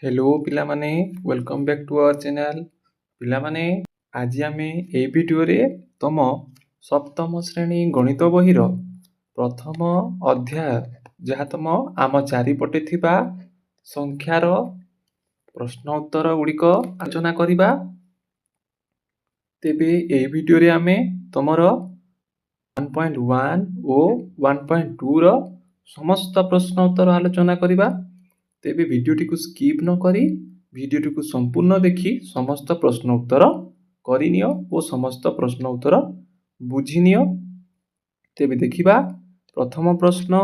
Hello पिलामाने welcome back to our channel पिलामाने आज आमे ए वीडियो रे तम सप्तम श्रेणी गणित बहिर प्रथम अध्याय जहाँ तम आम चारिपटे थिबा संख्यार प्रश्न उत्तर गुड़िक आलोचना करिबा। तेबे ए वीडियो रे आमे तमर 1.1 और 1.2 रो समस्त प्रश्न उत्तर आलोचना करिबा। तेबे भिडियोटी को स्किप न करी भिडियोटी को संपूर्ण देखी समस्त प्रश्न उत्तर करिनियो और समस्त प्रश्न उत्तर बुझिनियो। तेबे देखिबा प्रथम प्रश्न।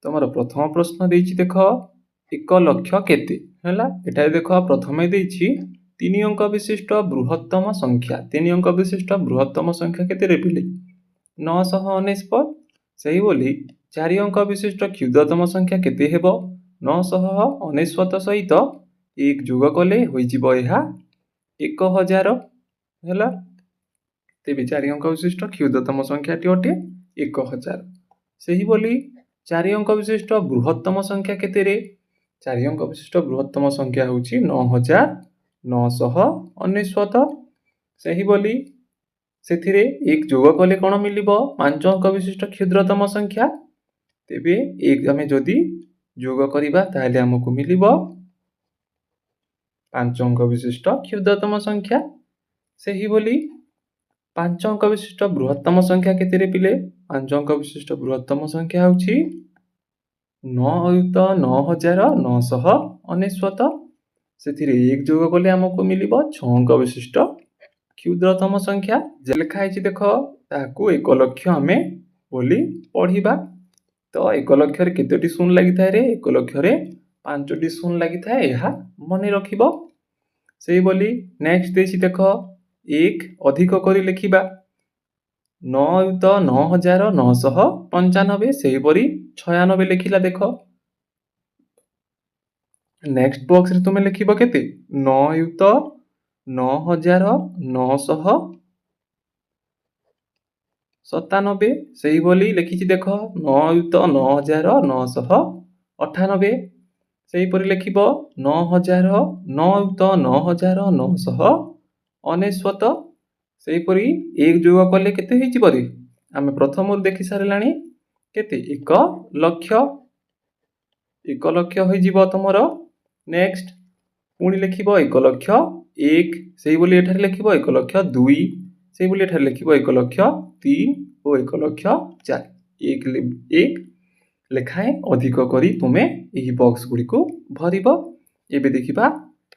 तमर प्रथम प्रश्न देछि देख 1 लक्ष केते हैला। एटा देख प्रथमे देछि 3 अंक विशिष्ट बृहत्तम संख्या 3 अंक विशिष्ट बृहत्तम संख्या केते रे पिले 949। सही बोली 4 अंक विशिष्ट क्षुद्रतम संख्या केते हेबो 949 सहित 1 जोग कले होई जिवो एहा 1000 हैला। तेबे 4 अंक विशिष्ट क्षुद्रतम संख्याटी अटे 1000। सही बोली 4 अंक विशिष्ट बृहत्तम संख्या केते रे 4 अंक विशिष्ट बृहत्तम संख्या होची 9999। सही बोली सेथिरे 1 जोग कले कोन मिलिबो 5 अंक विशिष्ट क्षुद्रतम संख्या। तेबे 1 आमे जदि जोग करिबा ताहले हमकु मिलिबो 5 अंक विशिष्ट क्षुद्रतम संख्या। सही बोली 5 अंक विशिष्ट बृहत्तम संख्या केते रे पिले 5 अंक विशिष्ट बृहत्तम संख्या होची 9,99,999। सेथिरे 1 जोग कले हमकु मिलिबो 6 अंक विशिष्ट क्षुद्रतम संख्या। जे लिखा है देखो ताकू 1 लक्ष आमे बोली पढ़िबा। तो 1 लक्ष रे केतोटी शून्य लागि थाए रे 1 लक्ष रे 5टी शून्य लागि थाए एहा मने रखिबो। सेही बोली नेक्स्ट देछि देखो 1 अधिक करी लिखिबा 9,9,995। सेही परी 96 लिखिला देखो। नेक्स्ट बॉक्स रे तुमे लिखिबो केते 9,9,997। सही बोली लिखिछि देखो 9,9,998। सही परी लिखिबो 9,9,999। सही परी 1 जोग कले केते हेछि परी आमे प्रथम देखि सारलानी केते 1 लक्ष 1 लक्ष होई जिवो तमरो। नेक्स्ट पुणी लिखिबो 1 लक्ष 1। सही बोली एठारे लिखिबो 1 लक्ष 2। सही बोली एठारे लिखिबो 1 लक्ष 3 और 1 लक्ष 4। 1 लेखाए अधिक करी तुमे एही बॉक्स गुडी को भरिबो। एबे देखिबा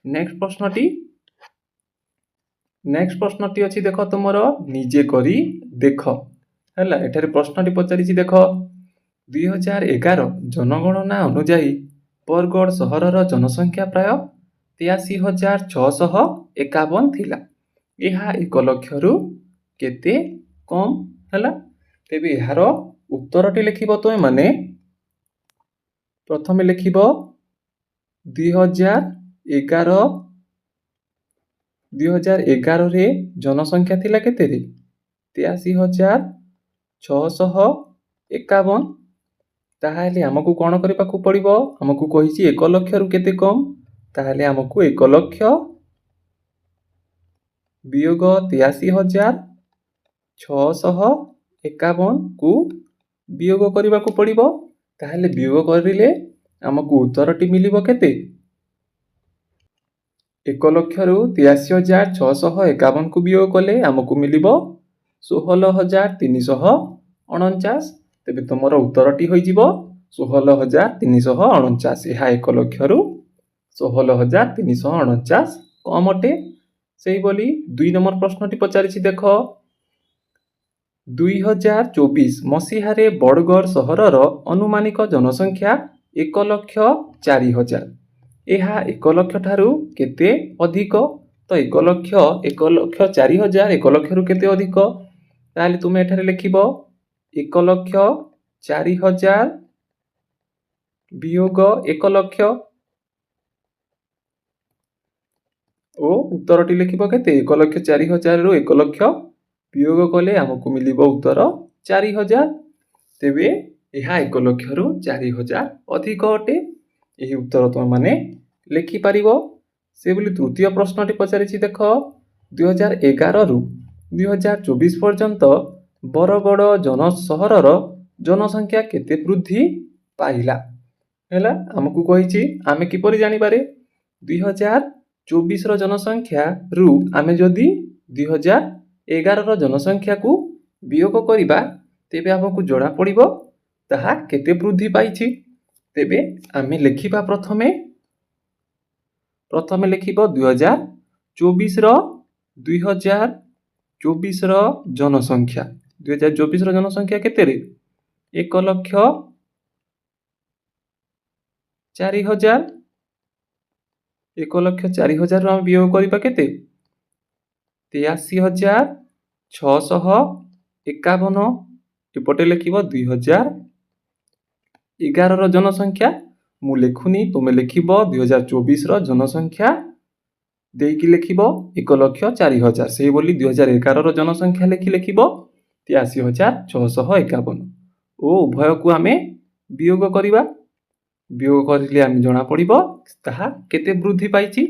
नेक्स्ट प्रश्नटी अछि देखो तुमरो निजे करी देखो हैला। एठारे प्रश्नटी पचारिछि देखो 2011 जनगणना अनुसार बरगढ़ सहरर जनसंख्या प्राय 83,651 थिला। एहा 1 लक्ष रु केते कम हैला। तेबे एहार उत्तरटी लिखिबो तो माने प्रथमे लिखिबो 2011 रे जनसंख्या थिला केते रे 83,651। ताहाले हमकु कोन करिबाकू पड़िबो हमकु कहिछि 1 लक्ष रु केते कम। ताहाले हमकु 1 लक्ष वियोग 83,651 को वियोग करिबाकू पड़िबो। ताहाले वियोग करिले हमकु उत्तरटी मिलिबो केते 1 लक्ष रु 83,651 को वियोग कले हमकु मिलिबो 16,349। तेबे तुमरो उत्तरटी होई जिवो 16,349। एहा 1 लक्ष रु 16,349 कम अटे। सही बोली 2 नंबर प्रश्नटी पचारिछि देखो 2024 मसीहारे बड़गढ़ सहरर अनुमानिक जनसंख्या 1,04,000। एहा 1 लक्ष ठारू केते अधिक तो 1 लक्ष 1,04,000 1 लक्ष रु केते अधिक। ताले तुमे एठारे लिखिबो 1,04,000 वियोग 1 लक्ष ओ उत्तरटी लिखिबो केते 1,04,000 रु 1 लक्ष वियोग कले हमकु मिलिबो उत्तर 4000 ତେବେ ଏହା 1 ଲକ୍ଷରୁ 4000 ଅଧିକ ଅଟେ। ଏହି ଉତ୍ତର ତୁମେମାନେ ଲେଖିପାରିବ। ସେହିଭଳି ତୃତୀୟ ପ୍ରଶ୍ନଟି ପଚାରିଛି ଦେଖ 2011ରୁ 2024 ପର୍ଯ୍ୟନ୍ତ ବରଗଡ଼ ସହରର ଜନସଂଖ୍ୟା କେତେ ବୃଦ୍ଧି ପାଇଲା? ହେଲା ଆମକୁ କହିଛି ଆମେ କିପରି ଜାଣିପାରେ 2024ର ଜନସଂଖ୍ୟାରୁ ଆମେ ଯଦି 2011ର ଜନସଂଖ୍ୟାକୁ ବିୟୋଗ କରିବା ତେବେ ଆମକୁ ଜଣାପଡ଼ିବ ତାହା କେତେ ବୃଦ୍ଧି ପାଇଛି। ତେବେ ଆମେ ଲେଖିବା ପ୍ରଥମେ ଲେଖିବ 2024ର ଜନସଂଖ୍ୟା। 2024ର ଜନସଂଖ୍ୟା କେତେରେ? 1,04,000। 1,04,000ରୁ ଆମେ ବିୟୋଗ କରିବା କେତେ? 83,651। ଏପଟେ ଲେଖିବ 2011ର ଜନସଂଖ୍ୟା। ମୁଁ ଲେଖୁନି, ତୁମେ ଲେଖିବ 2024ର ଜନସଂଖ୍ୟା ଦେଇକି ଲେଖିବ 1,04,000। ସେହିଭଳି 2011ର ଜନସଂଖ୍ୟା ଲେଖିବ 83,651 ଓ ଉଭୟକୁ ଆମେ ବିୟୋଗ କରିବା। ବିୟୋଗ କରିଲେ ଆମେ ଜଣାପଡ଼ିବ ତାହା କେତେ ବୃଦ୍ଧି ପାଇଛି।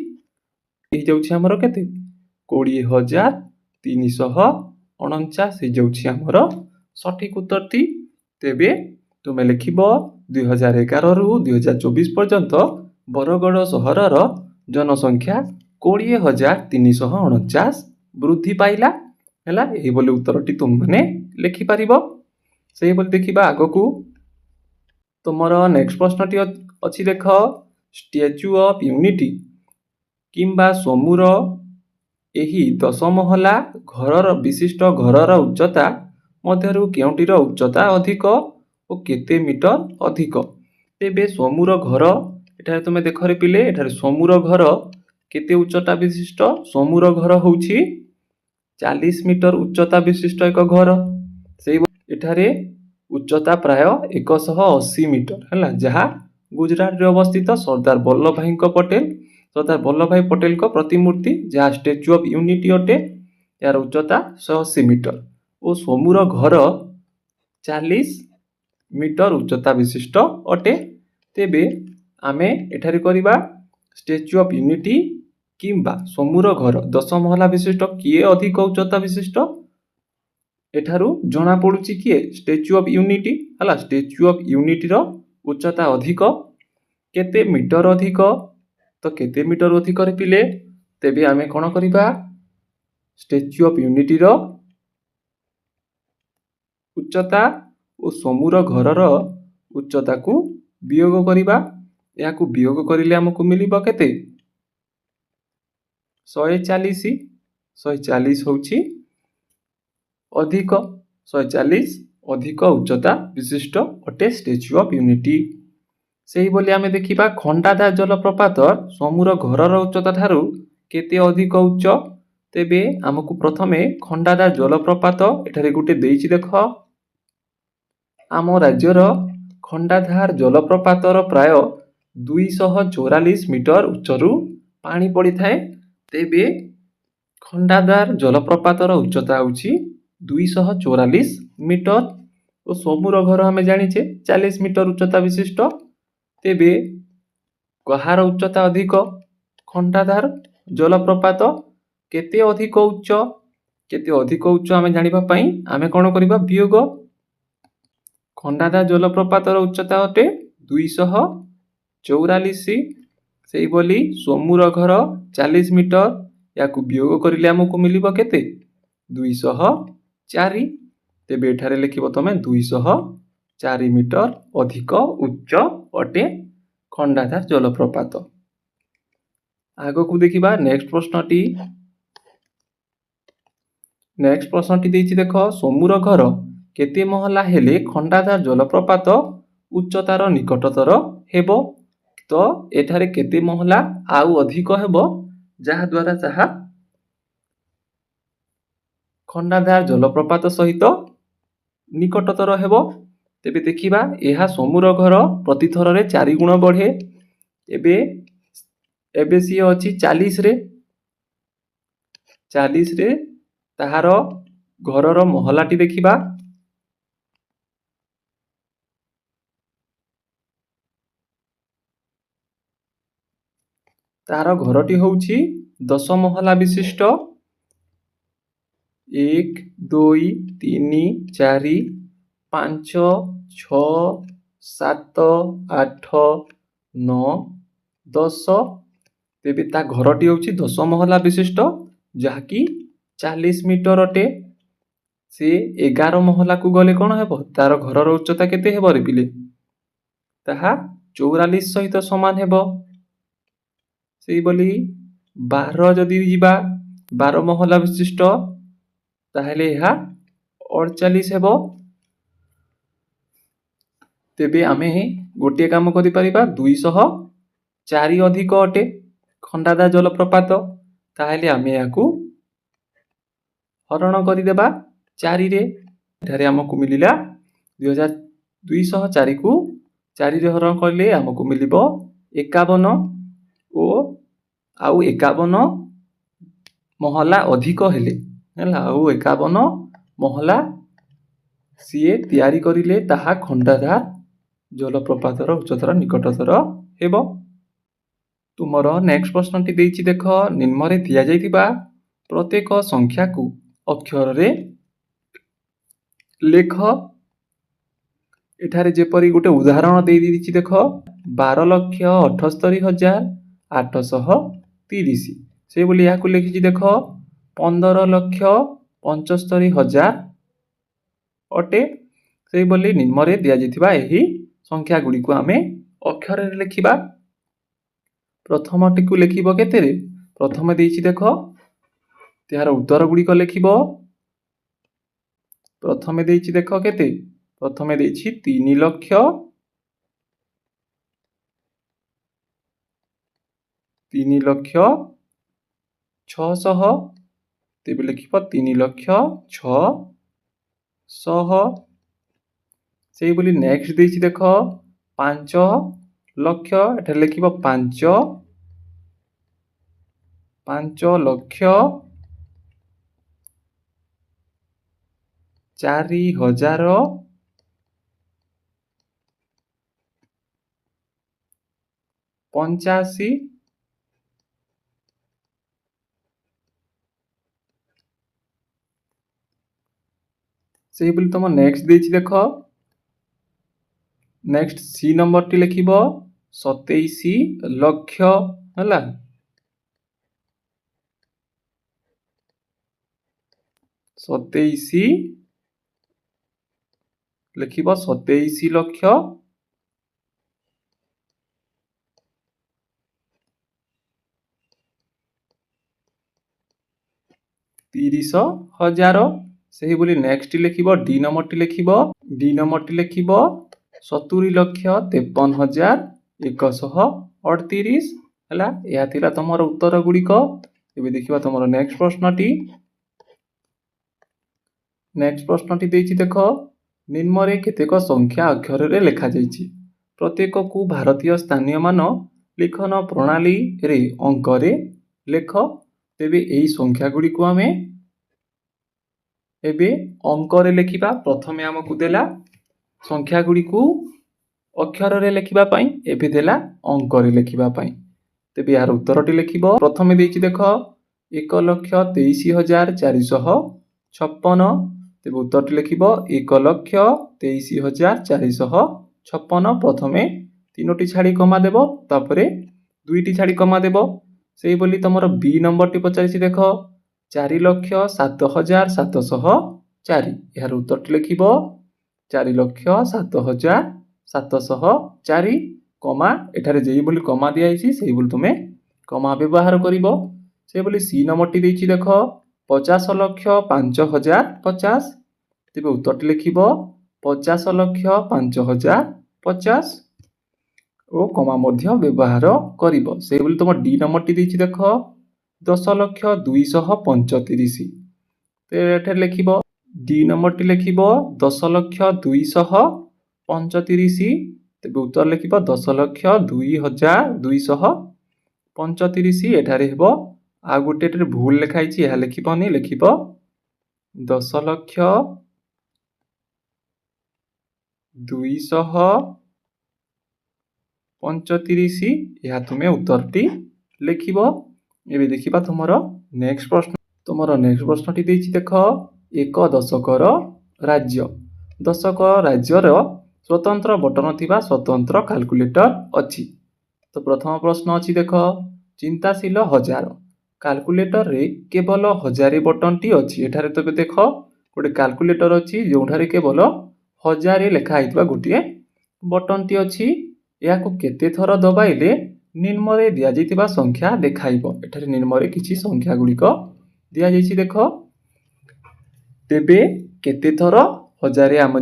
ହେଇଯାଉଛି ଆମର କେତେ? 20,349 ହେଇଯାଉଛି ଆମର ସଠିକ ଉତ୍ତରଟି। ତେବେ ତୁମେ ଲେଖିବ 2011ରୁ 2024 ପର୍ଯ୍ୟନ୍ତ ବରଗଡ଼ ସହରର ଜନସଂଖ୍ୟା 20,349 ବୃଦ୍ଧି ପାଇଲା। ହେଲା ଏହିଭଳି ଉତ୍ତରଟି ତୁମମାନେ ଲେଖିପାରିବ। ସେହିଭଳି ଦେଖିବା ଆଗକୁ ତୁମର ନେକ୍ସଟ ପ୍ରଶ୍ନଟି ଅଛି ଦେଖ ଷ୍ଟାଚ୍ୟୁ ଅଫ୍ ୟୁନିଟି କିମ୍ବା ସମୁର ଏହି 10 ମହଲା ଘରର ବିଶିଷ୍ଟ ଘରର ଉଚ୍ଚତା ମଧ୍ୟରୁ କେଉଁଟିର ଉଚ୍ଚତା ଅଧିକ ଓ କେତେ ମିଟର ଅଧିକ? ତେବେ ସମୁର ଘର ଏଠାରେ ତୁମେ ଦେଖରେ ପିଲେ ଏଠାରେ ସମୁର ଘର କେତେ ଉଚ୍ଚତା ବିଶିଷ୍ଟ? ସମୁର ଘର ହେଉଛି 40 ମିଟର ଉଚ୍ଚତା ବିଶିଷ୍ଟ ଏକ ଘର। ସେହିଭଳି ଏଠାରେ ଉଚ୍ଚତା ପ୍ରାୟ 180 ମିଟର ହେଲା, ଯାହା ଗୁଜରାଟରେ ଅବସ୍ଥିତ ସର୍ଦ୍ଦାର ବଲ୍ଲଭଭାଇ ପଟେଲଙ୍କ ପ୍ରତିମୂର୍ତ୍ତି ଯାହା ଷ୍ଟାଚ୍ୟୁ ଅଫ୍ ୟୁନିଟି ଅଟେ। ଏହାର ଉଚ୍ଚତା 180 ମିଟର ଓ ସମୁର ଘର 40 ମିଟର ଉଚ୍ଚତା ବିଶିଷ୍ଟ ଅଟେ। ତେବେ ଆମେ ଏଠାରେ କରିବା ଷ୍ଟାଚ୍ୟୁ ଅଫ୍ ୟୁନିଟି କିମ୍ବା ସମୁର ଘର 10 ମହଲା ବିଶିଷ୍ଟ କିଏ ଅଧିକ ଉଚ୍ଚତା ବିଶିଷ୍ଟ? ଏଠାରୁ ଜଣାପଡ଼ୁଛି କିଏ? ଷ୍ଟାଚ୍ୟୁ ଅଫ୍ ୟୁନିଟି ହେଲା। ଷ୍ଟାଚ୍ୟୁ ଅଫ୍ ୟୁନିଟିର ଉଚ୍ଚତା ଅଧିକ। କେତେ ମିଟର ଅଧିକ? ତ କେତେ ମିଟର ଅଧିକରେ ପିଲେ ତେବେ ଆମେ କ'ଣ କରିବା? ଷ୍ଟାଚ୍ୟୁ ଅଫ୍ ୟୁନିଟିର ଉଚ୍ଚତା ଓ ସମୁର ଘରର ଉଚ୍ଚତାକୁ ବିୟୋଗ କରିବା। ଏହାକୁ ବିୟୋଗ କରିଲେ ଆମକୁ ମିଳିବ କେତେ? 140। 140 ହେଉଛି ଅଧିକ। 140 ଅଧିକ ଉଚ୍ଚତା ବିଶିଷ୍ଟ ଅଟେ ଷ୍ଟାଚ୍ୟୁ ଅଫ୍ ୟୁନିଟି। ସେହିଭଳି ଆମେ ଦେଖିବା ଖଣ୍ଡାଧାର ଜଳପ୍ରପାତ ସମୁର ଘରର ଉଚ୍ଚତା ଠାରୁ କେତେ ଅଧିକ ଉଚ୍ଚ? ତେବେ ଆମକୁ ପ୍ରଥମେ ଖଣ୍ଡାଧାର ଜଳପ୍ରପାତ ଏଠାରେ ଗୋଟେ ଦେଇଛି ଦେଖ। ଆମ ରାଜ୍ୟର ଖଣ୍ଡାଧାର ଜଳପ୍ରପାତର ପ୍ରାୟ 244 ମିଟର ଉଚ୍ଚରୁ ପାଣି ପଡ଼ିଥାଏ। ତେବେ ଖଣ୍ଡାଧାର ଜଳପ୍ରପାତର ଉଚ୍ଚତା ହେଉଛି 244 ମିଟର ଓ ସମୁର ଘର ଆମେ ଜାଣିଛେ 40 ମିଟର ଉଚ୍ଚତା ବିଶିଷ୍ଟ। ତେବେ କାହାର ଉଚ୍ଚତା ଅଧିକ? ଖଣ୍ଡାଧାର ଜଳପ୍ରପାତ କେତେ ଅଧିକ ଉଚ୍ଚ? କେତେ ଅଧିକ ଉଚ୍ଚ ଆମେ ଜାଣିବା ପାଇଁ ଆମେ କ'ଣ କରିବା? ବିୟୋଗ। ଖଣ୍ଡାଧାର ଜଳପ୍ରପାତର ଉଚ୍ଚତା ଅଟେ 244। ସେହିଭଳି ସମୁର ଘର 40 ମିଟର, ଏହାକୁ ବିୟୋଗ କରିଲେ ଆମକୁ ମିଳିବ କେତେ? 204। ତେବେ ଏଠାରେ ଲେଖିବ ତମେ 204 ମିଟର ଅଧିକ ଉଚ୍ଚ ଅଟେ ଖଣ୍ଡାଧାର ଜଳପ୍ରପାତ। ଆଗକୁ ଦେଖିବା ନେକ୍ସଟ ପ୍ରଶ୍ନଟି ଦେଇଛି ଦେଖ ସମୁର ଘର କେତେ ମହଲା ହେଲେ ଖଣ୍ଡାଧାର ଜଳପ୍ରପାତ ଉଚ୍ଚତାର ନିକଟତର ହେବ? ତ ଏଠାରେ କେତେ ମହଲା ଆଉ ଅଧିକ ହେବ ଯାହାଦ୍ୱାରା ତାହା ଖଣ୍ଡାଧାର ଜଳପ୍ରପାତ ସହିତ ନିକଟତର ହେବ। ତେବେ ଦେଖିବା ଏହା ସମୁର ଘର ପ୍ରତିଥରରେ 4 ଗୁଣ ବଢ଼େ। ଏବେ ସିଏ ଅଛି 40ରେ। ତାହାର ଘରର ମହଲାଟି ଦେଖିବା ତାର ଘରଟି ହେଉଛି 10 ମହଲା ବିଶିଷ୍ଟ। 1 2 3 4 5 6 7 8 9 10। ତେବେ ତା ଘରଟି ହେଉଛି 10 ମହଲା ବିଶିଷ୍ଟ, ଯାହାକି 40 ମିଟର ଅଟେ। ସେ 11 ମହଲାକୁ ଗଲେ କ'ଣ ହେବ? ତାର ଘରର ଉଚ୍ଚତା କେତେ ହେବ ରେ ପିଲେ? ତାହା 44 ସହିତ ସମାନ ହେବ। ସେଇଭଳି 12 ଯଦି ଯିବା, 12 ମହଲା ବିଶିଷ୍ଟ, ତାହେଲେ ଏହା 48 ହେବ। ତେବେ ଆମେ ଗୋଟିଏ କାମ କରିପାରିବା, 204 ଅଧିକ ଅଟେ ଖଣ୍ଡାଧା ଜଳପ୍ରପାତ। ତାହେଲେ ଆମେ ଏହାକୁ ହରଣ କରିଦେବା 4ରେ। ଏଠାରେ ଆମକୁ ମିଳିଲା 204କୁ 4ରେ ହରଣ କଲେ ଆମକୁ ମିଳିବ 51 ଓ ଆଉ 51 ମହଲା ଅଧିକ ହେଲେ ହେଲା, ଆଉ 51 ମହଲା ସିଏ ତିଆରି କରିଲେ ତାହା ଖଣ୍ଡାଧାର ଜଳପ୍ରପାତର ଉଚ୍ଚତାର ନିକଟତର ହେବ। ତୁମର ନେକ୍ସଟ ପ୍ରଶ୍ନଟି ଦେଇଛି ଦେଖ, ନିମ୍ନରେ ଦିଆଯାଇଥିବା ପ୍ରତ୍ୟେକ ସଂଖ୍ୟାକୁ ଅକ୍ଷରରେ ଲେଖ। ଏଠାରେ ଯେପରି ଗୋଟେ ଉଦାହରଣ ଦେଇଛି ଦେଖ, 12,78,830। ସେହିଭଳି ଏହାକୁ ଲେଖିଛି ଦେଖ, 15,75,000 ଅଟେ। ସେହିଭଳି ନିମ୍ନରେ ଦିଆଯାଇଥିବା ଏହି ସଂଖ୍ୟା ଗୁଡ଼ିକୁ ଆମେ ଅକ୍ଷରରେ ଲେଖିବା। ପ୍ରଥମଟିକୁ ଲେଖିବ କେତେରେ? ପ୍ରଥମେ ଦେଇଛି ଦେଖ, ଏହାର ଉତ୍ତର ଗୁଡ଼ିକ ଲେଖିବ। ପ୍ରଥମେ ଦେଇଛି ଦେଖ କେତେ? ପ୍ରଥମେ ଦେଇଛି 3,06,000। ତେବେ ଲେଖିବ 3,06,000। ସେଇଭଳି ନେକ୍ସଟ ଦେଇଛି ଦେଖ 5 ଲକ୍ଷ। ଏଠାରେ ଲେଖିବ 5,04,085। ସେଇଭଳି ତମ ନେକ୍ସଟ ଦେଇଛି ଦେଖ, ନେକ୍ସଟ ସି ନମ୍ବରଟି ଲେଖିବ 27 ଲକ୍ଷ ହେଲା। 27 ଲେଖିବ 27 ଲକ୍ଷ 30,000। ସେହିଭଳି ନେକ୍ସଟ ଲେଖିବ ଡି ନମ୍ବରଟି ଲେଖିବ 70 ଲକ୍ଷ 53,138 ହେଲା। ଏହା ଥିଲା ତମର ଉତ୍ତର ଗୁଡ଼ିକ। ଏବେ ଦେଖିବା ତମର ନେକ୍ସଟ ପ୍ରଶ୍ନଟି। ନେକ୍ସଟ ପ୍ରଶ୍ନଟି ଦେଇଛି ଦେଖ, ନିମ୍ନରେ କେତେକ ସଂଖ୍ୟା ଅକ୍ଷରରେ ଲେଖାଯାଇଛି। ପ୍ରତ୍ୟେକକୁ ଭାରତୀୟ ସ୍ଥାନୀୟ ମାନ ଲିଖନ ପ୍ରଣାଳୀରେ ଅଙ୍କରେ ଲେଖ। ତେବେ ଏହି ସଂଖ୍ୟା ଗୁଡ଼ିକୁ ଆମେ ଏବେ ଅଙ୍କରେ ଲେଖିବା। ପ୍ରଥମେ ଆମକୁ ଦେଲା ସଂଖ୍ୟା ଗୁଡ଼ିକୁ ଅକ୍ଷରରେ ଲେଖିବା ପାଇଁ, ଏବେ ଦେଲା ଅଙ୍କରେ ଲେଖିବା ପାଇଁ। ତେବେ ଏହାର ଉତ୍ତରଟି ଲେଖିବ। ପ୍ରଥମେ ଦେଇଛି ଦେଖ 1,23,456। ତେବେ ଉତ୍ତରଟି ଲେଖିବ 1,23,456। ପ୍ରଥମେ 3ଟି ଛାଡ଼ି କମା ଦେବ, ତାପରେ 2ଟି ଛାଡ଼ି କମା ଦେବ। ସେଇଭଳି ତମର ବି ନମ୍ବରଟି ପଚାରିଛି ଦେଖ, 4,07,704। ଏହାର ଉତ୍ତରଟି ଲେଖିବ 4,07,704, କମା ଏଠାରେ ଯେଇଭଳି କମା ଦିଆଯାଇଛି ସେଇଭଳି ତୁମେ କମା ବ୍ୟବହାର କରିବ। ସେହିଭଳି ସି ନମ୍ବରଟି ଦେଇଛି ଦେଖ, 50,05,050। ତେବେ ଉତ୍ତରଟି ଲେଖିବ 50,05,050 ଓ କମା ମଧ୍ୟ ବ୍ୟବହାର କରିବ। ସେହିଭଳି ତମ ଡି ନମ୍ବରଟି ଦେଇଛି ଦେଖ, 10,235। ଏଠାରେ ଲେଖିବ ଡି ନମ୍ବରଟି ଲେଖିବ 10,235। ତେବେ ଉତ୍ତର ଲେଖିବ 10,02,235। ଏଠାରେ ହେବ ଆଉ ଗୋଟେ ଏଠାରେ ଭୁଲ ଲେଖାଇଛି, ଏହା ଲେଖିବନି, ଲେଖିବ 10,235। ଏହା ତୁମେ ଉତ୍ତରଟି ଲେଖିବ। ଏବେ ଦେଖିବା ତୁମର ନେକ୍ସଟ ପ୍ରଶ୍ନ। ତୁମର ନେକ୍ସଟ ପ୍ରଶ୍ନଟି ଦେଇଛି ଦେଖ, ଏକ ଦଶକର ରାଜ୍ୟ। ଦଶକ ରାଜ୍ୟର ସ୍ୱତନ୍ତ୍ର ବଟନ ଥିବା ସ୍ୱତନ୍ତ୍ର କାଲକୁଲେଟର ଅଛି। ତ ପ୍ରଥମ ପ୍ରଶ୍ନ ଅଛି ଦେଖ, ଚିନ୍ତାଶୀଳ ହଜାର। କାଲକୁଲେଟରରେ କେବଳ 1000 ବଟନଟି ଅଛି। ଏଠାରେ ତେବେ ଦେଖ ଗୋଟେ କାଲକୁଲେଟର ଅଛି ଯେଉଁଠାରେ କେବଳ 1000 ଲେଖା ହେଇଥିବା ଗୋଟିଏ ବଟନଟି ଅଛି। ଏହାକୁ କେତେ ଥର ଦବାଇଲେ ନିମ୍ନରେ ଦିଆଯାଇଥିବା ସଂଖ୍ୟା ଦେଖାଇବ। ଏଠାରେ ନିମ୍ନରେ କିଛି ସଂଖ୍ୟା ଗୁଡ଼ିକ ଦିଆଯାଇଛି ଦେଖ। ତେବେ କେତେ ଥର 1000 ଆମେ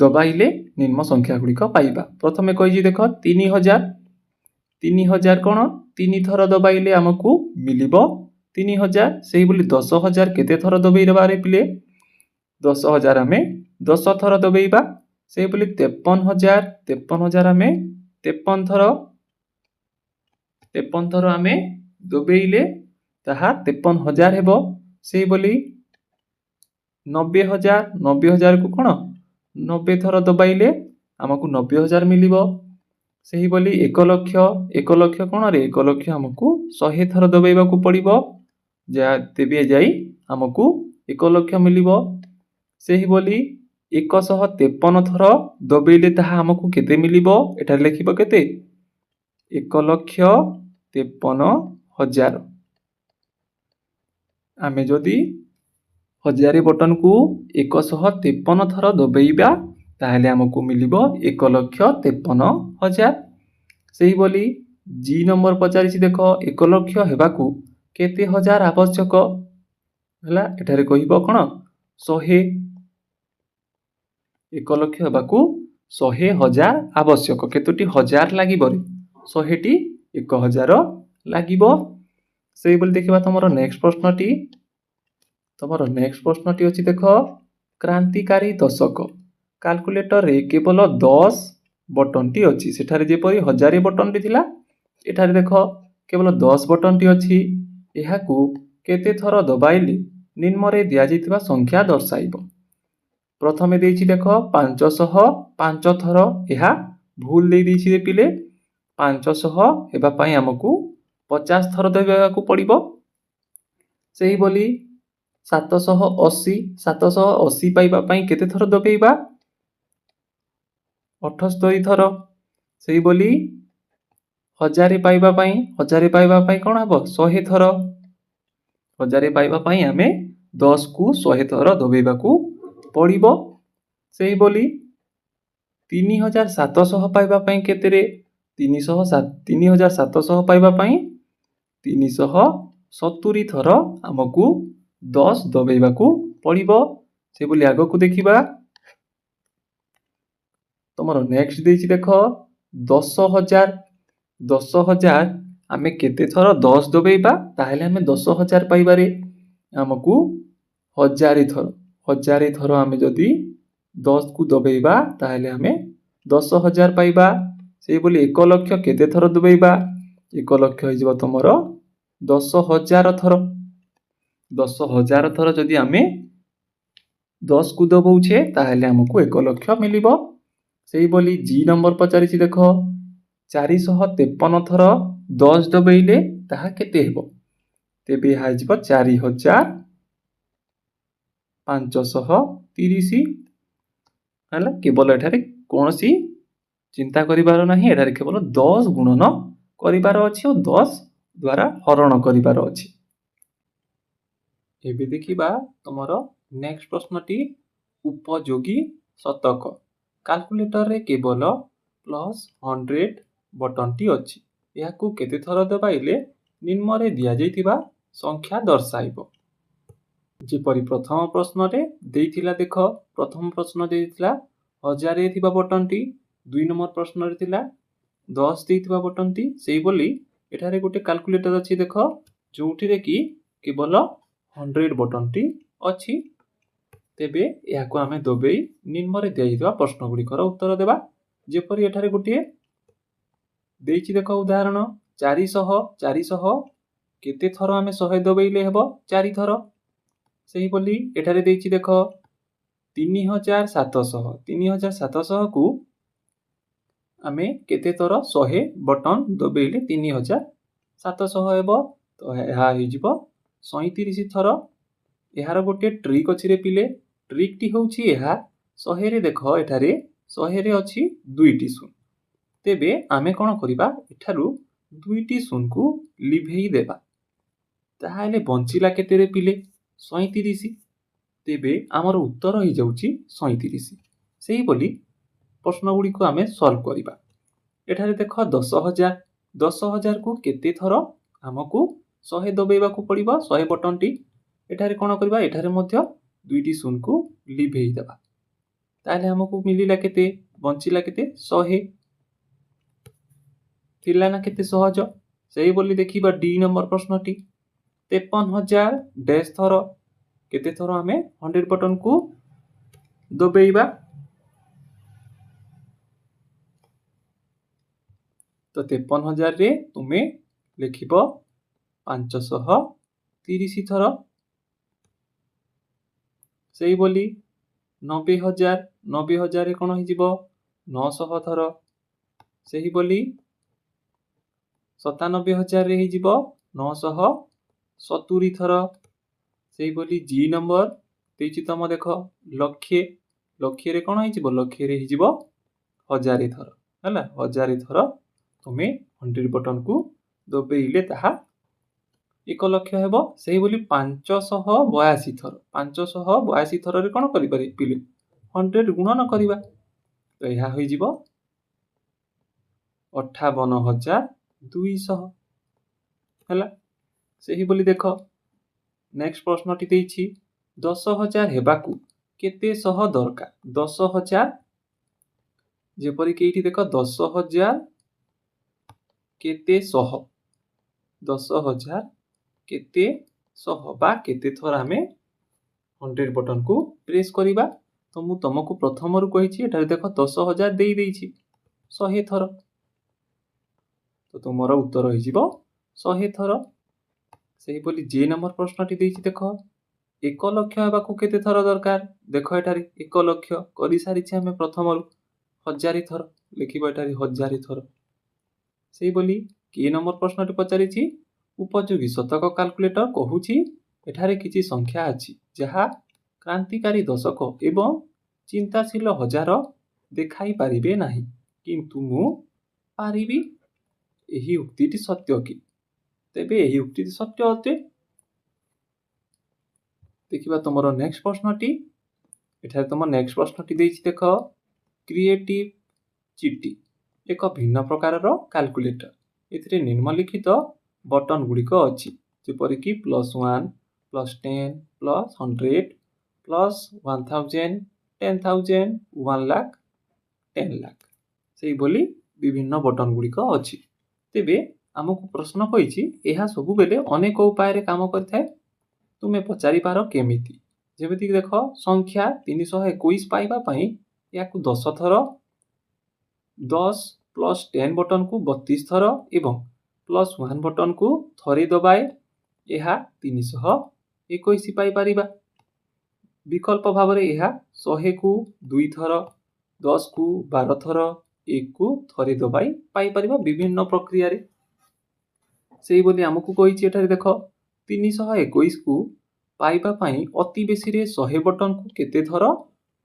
ଦବାଇଲେ ନିମ୍ନ ସଂଖ୍ୟା ଗୁଡ଼ିକ ପାଇବା। ପ୍ରଥମେ କହିଛି ଦେଖ 3000। 3000 କ'ଣ 3 ଥର ଦବାଇଲେ ଆମକୁ ମିଳିବ 3000। ସେହିଭଳି 10000 କେତେ ଥର ଦବାଇବାରେ ପିଲେ 10000 ଆମେ 10 ଥର ଦବାଇବା। ସେହିଭଳି 53000। 53000 ଆମେ 53 ଥର ଆମେ ଦବାଇଲେ ତାହା 53000 ହେବ। ସେହିଭଳି 90000। 90000କୁ କ'ଣ 90 ଥର ଦବାଇଲେ ଆମକୁ 90000 ମିଳିବ। ସେହିଭଳି 1 ଲକ୍ଷ। 1 ଲକ୍ଷ କ'ଣ ରେ 1 ଲକ୍ଷ ଆମକୁ 100 ଥର ଦବାଇବାକୁ ପଡ଼ିବ, ତେବେ ଯାଇ ଆମକୁ 1 ଲକ୍ଷ ମିଳିବ। ସେହିଭଳି 153 ଥର ଦବାଇଲେ ତାହା ଆମକୁ କେତେ ମିଳିବ? ଏଠାରେ ଲେଖିବ କେତେ 1,53,000। ଆମେ ଯଦି 1000 ବଟନକୁ 153 ଥର ଦବାଇବା ତାହେଲେ ଆମକୁ ମିଳିବ 1,53,000। ସେହିଭଳି ଜି ନମ୍ବର ପଚାରିଛି ଦେଖ, 1 ଲକ୍ଷ ହେବାକୁ କେତେ ହଜାର ଆବଶ୍ୟକ ହେଲା? ଏଠାରେ କହିବ କ'ଣ 100। 1 ଲକ୍ଷ ହେବାକୁ 100,000 ଆବଶ୍ୟକ। କେତୋଟି ହଜାର ଲାଗିବ? 100ଟି 1000 ଲାଗିବ। ସେହିଭଳି ଦେଖିବା ତୁମର ନେକ୍ସଟ ପ୍ରଶ୍ନଟି। ତୁମର ନେକ୍ସଟ ପ୍ରଶ୍ନଟି ଅଛି ଦେଖ, କ୍ରାନ୍ତିକାରୀ ଦଶକ। କାଲକୁଲେଟରରେ କେବଳ 10 ବଟନଟି ଅଛି। ସେଠାରେ ଯେପରି 1000 ବଟନଟି ଥିଲା, ଏଠାରେ ଦେଖ କେବଳ 10 ବଟନଟି ଅଛି। ଏହାକୁ କେତେ ଥର ଦବାଇଲେ ନିମ୍ନରେ ଦିଆଯାଇଥିବା ସଂଖ୍ୟା ଦର୍ଶାଇବ। ପ୍ରଥମେ ଦେଇଛି ଦେଖ 505 ଥର। ଏହା ଭୁଲ ଦେଇଛି ପିଲେ। 500 ହେବା ପାଇଁ ଆମକୁ 50 ଥର ଦବାଇବାକୁ ପଡ଼ିବ। ସେହିଭଳି 780। 780 ପାଇବା ପାଇଁ କେତେ ଥର ଦବାଇବା? 78 ଥର। ସେହିଭଳି 1000 ପାଇବା ପାଇଁ କ'ଣ ହେବ 100 ଥର। 1000 ପାଇବା ପାଇଁ ଆମେ 10କୁ 100 ଥର ଦବାଇବାକୁ ପଡ଼ିବ। ସେହିଭଳି 3700 ପାଇବା ପାଇଁ କେତେରେ 3700 ପାଇବା ପାଇଁ 370 ଥର ଆମକୁ 10 ଦବାଇବାକୁ ପଡ଼ିବ। ସେହିଭଳି ଆଗକୁ ଦେଖିବା। ତୁମର ନେକ୍ସଟ ଦେଇଛି ଦେଖ 10000। 10000 ଆମେ କେତେ ଥର 10 ଦବାଇବା ତାହେଲେ ଆମେ 10000 ପାଇବାରେ ଆମକୁ 1000 ଥର। 1000 ଥର ଆମେ ଯଦି 10କୁ ଦବାଇବା ତାହେଲେ ଆମେ 10000 ପାଇବା। ସେହିଭଳି 1 ଲକ୍ଷ କେତେ ଥର ଦବାଇବା? 1 ଲକ୍ଷ ହେଇଯିବ ତୁମର 10000 ଥର। 10000 ଥର ଯଦି ଆମେ 10କୁ ଦବାଉଛେ ତାହେଲେ ଆମକୁ 1 ଲକ୍ଷ ମିଳିବ। ସେହିଭଳି ଜି ନମ୍ବର ପଚାରିଛି ଦେଖ, 453 ଥର 10 ଦବାଇଲେ ତାହା କେତେ ହେବ? ତେବେ ଏହା ହେଇଯିବ 4530 ହେଲା। କେବଳ ଏଠାରେ କୌଣସି ଚିନ୍ତା କରିବାର ନାହିଁ। ଏଠାରେ କେବଳ 10 ଗୁଣନ କରିବାର ଅଛି ଓ 10 ଦ୍ୱାରା ହରଣ କରିବାର ଅଛି। ଏବେ ଦେଖିବା ତୁମର ନେକ୍ସଟ ପ୍ରଶ୍ନଟି, ଉପଯୋଗୀ ଶତକ। କାଲକୁଲେଟରରେ କେବଳ +100 ବଟନଟି ଅଛି। ଏହାକୁ କେତେ ଥର ଦବାଇଲେ ନିମ୍ନରେ ଦିଆଯାଇଥିବା ସଂଖ୍ୟା ଦର୍ଶାଇବ। ଯେପରି ପ୍ରଥମ ପ୍ରଶ୍ନରେ ଦେଇଥିଲା ଦେଖ, ପ୍ରଥମ ପ୍ରଶ୍ନ ଦେଇଥିଲା 1000 ଥିବା ବଟନଟି। 2 ନମ୍ବର ପ୍ରଶ୍ନରେ ଥିଲା 10 ଦେଇଥିବା ବଟନଟି। ସେହିଭଳି ଏଠାରେ ଗୋଟେ କାଲକୁଲେଟର ଅଛି ଦେଖ, ଯେଉଁଥିରେ କି କେବଳ 100 ବଟନଟି ଅଛି। ତେବେ ଏହାକୁ ଆମେ ଦବାଇ ନିମ୍ନରେ ଦିଆଯାଇଥିବା ପ୍ରଶ୍ନ ଗୁଡ଼ିକର ଉତ୍ତର ଦେବା। ଯେପରି ଏଠାରେ ଗୋଟିଏ ଦେଇଛି ଦେଖ ଉଦାହରଣ 400 କେତେ ଥର ଆମେ 100 ଦବାଇଲେ ହେବ 4 ଥର। ସେହିଭଳି ଏଠାରେ ଦେଇଛି ଦେଖ 3700। 3700କୁ ଆମେ କେତେ ଥର 100 ବଟନ ଦବାଇଲେ 3000 700 ହେବ ତ ଏହା ହେଇଯିବ 37 ଥର। ଏହାର ଗୋଟିଏ ଟ୍ରିକ୍ ଅଛି ରେ ପିଲେ। ଟ୍ରିକ୍ଟି ହେଉଛି ଏହା 100ରେ ଦେଖ ଏଠାରେ 100ରେ ଅଛି 2ଟି ଶୂନ। ତେବେ ଆମେ କ'ଣ କରିବା ଏଠାରୁ 2ଟି ଶୂନକୁ ଲିଭେଇ ଦେବା। ତାହେଲେ ବଞ୍ଚିଲା କେତେରେ ପିଲେ 37। ତେବେ ଆମର ଉତ୍ତର ହେଇଯାଉଛି 37। ସେହିଭଳି ପ୍ରଶ୍ନଗୁଡ଼ିକୁ ଆମେ ସଲ୍ଭ କରିବା। ଏଠାରେ ଦେଖ 10,000। 10,000କୁ କେତେ ଥର ଆମକୁ 100 ଦବେଇବାକୁ ପଡ଼ିବ 100 ବଟନଟି। ଏଠାରେ କ'ଣ କରିବା ଏଠାରେ ମଧ୍ୟ 2ଟି ଶୂନକୁ ଲିଭେଇ ଦେବା। ତାହେଲେ ଆମକୁ ମିଳିଲା କେତେ ବଞ୍ଚିଲା କେତେ 100। ଥିଲା ନା କେତେ ସହଜ। ସେହିଭଳି ଦେଖିବା ଡି ନମ୍ବର ପ୍ରଶ୍ନଟି 53,000 ଡ୍ୟାସ୍ ଥର। କେତେ ଥର ଆମେ 100 ବଟନକୁ ଦବେଇବା। ତ 53,000ରେ ତୁମେ ଲେଖିବ 530 ଥର। ସେହିଭଳି 90,000 90,000ରେ କ'ଣ ହେଇଯିବ 900 ଥର। ସେହିଭଳି 97,000ରେ ହେଇଯିବ 970 ଥର। ସେହିଭଳି ଜି ନମ୍ବର ଦେଇଛି ତମ ଦେଖ ଲକ୍ଷେ। ଲକ୍ଷରେ କ'ଣ ହେଇଯିବ ଲକ୍ଷରେ ହେଇଯିବ 1000 ଥର ହେଲା। 1000 ଥର ତୁମେ 100 ବଟନକୁ ଦବେଇଲେ ତାହା 1 ଲକ୍ଷ ହେବ। ସେହିଭଳି 582 ଥର। 582 ଥରରେ କ'ଣ କରିପାରିବେ ପିଲେ 100 ଗୁଣନ କରିବା। ତ ଏହା ହୋଇଯିବ 58,200 ହେଲା। ସେହିଭଳି ଦେଖ ନେକ୍ସଟ ପ୍ରଶ୍ନଟି ଦେଇଛି 10,000 ହେବାକୁ କେତେ ଶହ ଦରକାର। 10,000 ଯେପରିକି ଏଇଠି ଦେଖ 10,000 କେତେ ଶହ। 10,000 କେତେ ଶହ ବା କେତେ ଥର ଆମେ 100 ବଟନକୁ ପ୍ରେସ୍ କରିବା। ତ ମୁଁ ତମକୁ ପ୍ରଥମରୁ କହିଛି ଏଠାରେ ଦେଖ 10,000 ଦେଇଛି 100 ଥର। ତ ତୁମର ଉତ୍ତର ହେଇଯିବ 100 ଥର। ସେହିଭଳି ଯେ ନମ୍ବର ପ୍ରଶ୍ନଟି ଦେଇଛି ଦେଖ 1 ଲକ୍ଷ ହେବାକୁ କେତେ ଥର ଦରକାର। ଦେଖ ଏଠାରେ 1 ଲକ୍ଷ କରିସାରିଛେ ଆମେ ପ୍ରଥମରୁ 1000 ଥର। ଲେଖିବ ଏଠାରେ 1000 ଥର। ସେହିଭଳି କି ନମ୍ବର ପ୍ରଶ୍ନଟି ପଚାରିଛି ଉପଯୋଗୀ ଶତକ କାଲକୁଲେଟର କହୁଛି ଏଠାରେ କିଛି ସଂଖ୍ୟା ଅଛି ଯାହା କ୍ରାନ୍ତିକାରୀ ଦଶକ ଏବଂ ଚିନ୍ତାଶୀଳ ହଜାର ଦେଖାଇ ପାରିବେ ନାହିଁ କିନ୍ତୁ ମୁଁ ପାରିବି। ଏହି ଉକ୍ତିଟି ସତ୍ୟ କି। ତେବେ ଏହି ଉକ୍ତିଟି ସତ୍ୟ ଅଟେ। ଦେଖିବା ତୁମର ନେକ୍ସଟ ପ୍ରଶ୍ନଟି। ଏଠାରେ ତୁମ ନେକ୍ସଟ ପ୍ରଶ୍ନଟି ଦେଇଛି ଦେଖ କ୍ରିଏଟିଭ ଚିଟି ଏକ ଭିନ୍ନ ପ୍ରକାରର କାଲକୁଲେଟର। ଏଥିରେ ନିମ୍ନଲିଖିତ ବଟନ ଗୁଡ଼ିକ ଅଛି ଯେପରିକି +1 +10 +100 +1000 10,000 1 ଲାଖ 10 ଲାଖ। ସେହିଭଳି ବିଭିନ୍ନ ବଟନ ଗୁଡ଼ିକ ଅଛି। ତେବେ ଆମକୁ ପ୍ରଶ୍ନ କହିଛି ଏହା ସବୁବେଳେ ଅନେକ ଉପାୟରେ କାମ କରିଥାଏ। ତୁମେ ପଚାରିପାର କେମିତି। ଯେମିତିକି ଦେଖ ସଂଖ୍ୟା 321 ପାଇବା ପାଇଁ ଏହାକୁ 10 ଥର 10 + 10 ବଟନକୁ 32 ଥର ଏବଂ +1 ବଟନକୁ ଥରେ ଦବାଏ ଏହା 321 ପାଇପାରିବା। ବିକଳ୍ପ ଭାବରେ ଏହା 100କୁ 2 ଥର 10କୁ 12 ଥର 1କୁ ଥରେ ଦବାଇ ପାଇପାରିବା ବିଭିନ୍ନ ପ୍ରକ୍ରିୟାରେ। ସେହିଭଳି ଆମକୁ କହିଛି ଏଠାରେ ଦେଖ 321କୁ ପାଇବା ପାଇଁ ଅତି ବେଶୀରେ 100 ବଟନକୁ କେତେ ଥର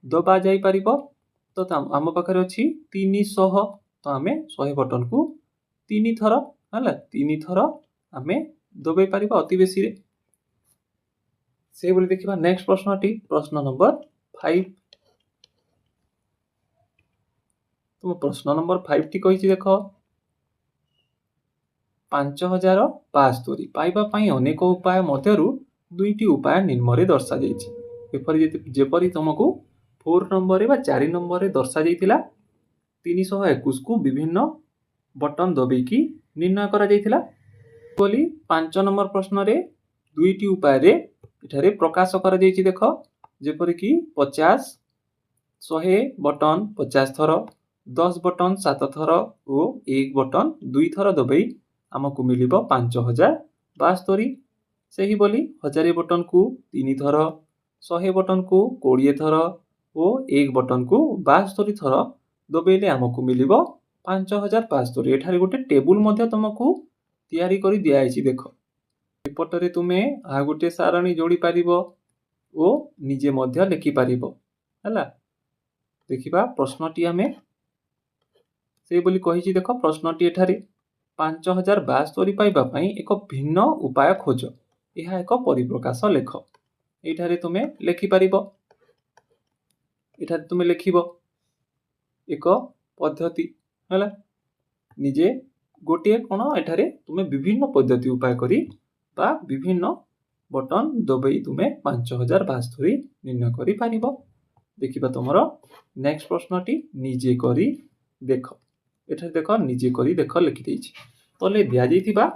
ଦବା ଯାଇପାରିବ। ତ ଆମ ପାଖରେ ଅଛି 300। ତ ଆମେ 100 ବଟନକୁ 3 ଥର ହେଲା 3 ଥର ଆମେ ଦବେଇ ପାରିବା ଅତି ବେଶୀରେ। ସେହିଭଳି ଦେଖିବା ନେକ୍ସଟ ପ୍ରଶ୍ନଟି ପ୍ରଶ୍ନ ନମ୍ବର 5। ତୁମ ପ୍ରଶ୍ନ ନମ୍ବର 5ଟି କହିଛି ଦେଖ 5,072 ପାଇବା ପାଇଁ ଅନେକ ଉପାୟ ମଧ୍ୟରୁ 2ଟି ଉପାୟ ନିମ୍ନରେ ଦର୍ଶାଯାଇଛି। ଯେପରି ତୁମକୁ 4 ନମ୍ବରରେ ବା 4 ନମ୍ବରରେ ଦର୍ଶାଯାଇଥିଲା 321କୁ ବିଭିନ୍ନ ବଟନ ଦବେଇକି ନିର୍ଣ୍ଣୟ କରାଯାଇଥିଲା। ବୋଲି 5 ନମ୍ବର ପ୍ରଶ୍ନରେ 2ଟି ଉପାୟରେ ଏଠାରେ ପ୍ରକାଶ କରାଯାଇଛି ଦେଖ ଯେପରିକି 50 100 ବଟନ 50 ଥର 10 ବଟନ 7 ଥର ଓ 1 ବଟନ 2 ଥର ଦବେଇ ଆମକୁ ମିଳିବ 5,072। ସେହିଭଳି 1000 ବଟନକୁ 3 ଥର 100 ବଟନକୁ 20 ଥର ଓ 1 ବଟନକୁ 72 ଥର ଦବେଇଲେ ଆମକୁ ମିଳିବ 5,072। ଏଠାରେ ଗୋଟେ ଟେବୁଲ ମଧ୍ୟ ତୁମକୁ तैयारी करी दिया है देख एपटरे तुमे आ गोटे सारणी जोड़ी पारिबो ओ निजे मध्य लिखि पारिबो हैला। देखिबा प्रश्नटी आमे से बोली कहिछि देख प्रश्नटी एठारे 5072 पाइबा पई एक भिन्न उपाय खोज यह एक परिप्रकाश लेख एठारे तुमे लिखि पारिबो। एठारे तुमे लिखिबो एक पद्धति हैला निजे गोटे कोन एठारे तुमे विभिन्न पद्धति उपाय करी बा विभिन्न बटन दबाई तुमे 5072 निर्णय करी पारिबो। देखिबा तुमरो नेक्स्ट प्रश्नटी निजे करी देख एठारे देख निजे करी देख लिखि देछि तले दिया जाइथिबा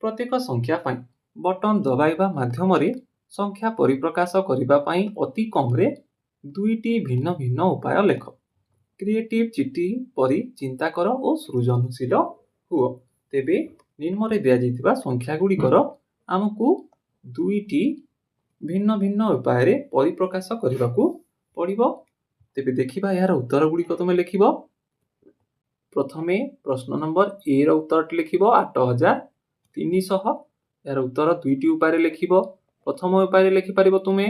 प्रत्येक संख्या पई बटन दबाइबा माध्यम रे संख्या परिप्रकाश करिबा पई अति कम रे दुईटी भिन्न भिन्न उपाय लेख। क्रिएटिव चिठी परी चिंता कर और सृजनशील हुओ। तेबे निम्न रे दिया जाइथिबा संख्या गुडी कर आमकु दुईटी भिन्न भिन्न उपाय रे परिप्रकाश करिबाकू पड़िबो। तेबे देखिबा यार उत्तर गुडी को तुमे लिखिबो। प्रथमे प्रश्न नंबर ए रो उत्तर लिखिबो 8300 यार उत्तर दुईटी उपाय रे लिखिबो। प्रथम उपाय रे लिखि पारिबो तुमे